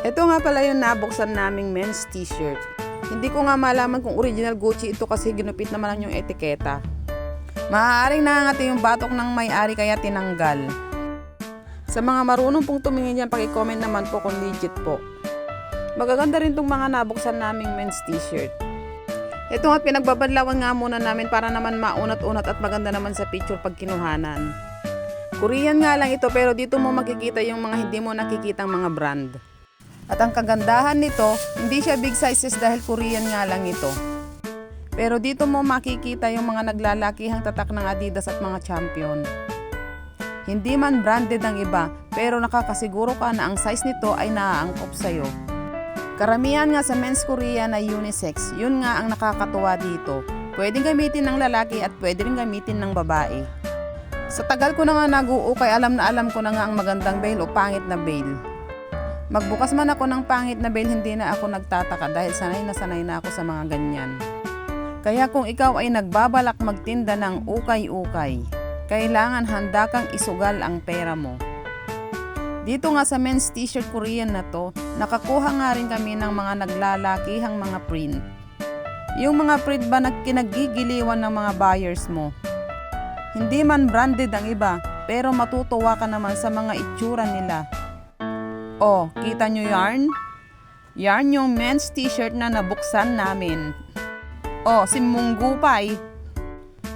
Ito nga pala yung nabuksan naming men's t-shirt. Hindi ko nga malaman kung original Gucci ito kasi ginupit naman lang yung etiketa. Maaaring nangangati yung batok ng may-ari kaya tinanggal. Sa mga marunong pong tumingin yan, paki-comment naman po kung legit po. Magaganda rin tong mga nabuksan naming men's t-shirt. Ito nga pinagbabadlawan nga muna namin para naman maunat-unat at maganda naman sa picture pag kinuhanan. Korean nga lang ito pero dito mo makikita yung mga hindi mo nakikitang mga brand. At ang kagandahan nito, hindi siya big sizes dahil Korean nga lang ito. Pero dito mo makikita yung mga naglalakihang tatak ng Adidas at mga Champion. Hindi man branded ang iba, pero nakakasiguro ka na ang size nito ay naaangkop sa'yo. Karamihan nga sa men's Korean ay unisex, yun nga ang nakakatuwa dito. Pwedeng gamitin ng lalaki at pwede rin gamitin ng babae. Sa tagal ko na nga nag-uukay, alam na alam ko na nga ang magandang bail o pangit na bail. Magbukas man ako ng pangit na bail, hindi na ako nagtataka dahil sanay na ako sa mga ganyan. Kaya kung ikaw ay nagbabalak magtinda ng ukay-ukay, kailangan handa kang isugal ang pera mo. Dito nga sa men's t-shirt Korean na to, nakakuha nga rin kami ng mga naglalakihang mga print. Yung mga print ba kinagigiliwan ng mga buyers mo? Hindi man branded ang iba, pero matutuwa ka naman sa mga itsura nila. Oh, kita nyo yarn? Yarn yung men's t-shirt na nabuksan namin. Oh, si Munggupay.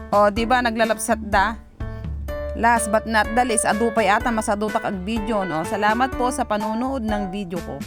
Oh, di ba naglalapsat da? Last but not the least, adupay ata masadutak ang video, no? Salamat po sa panonood ng video ko.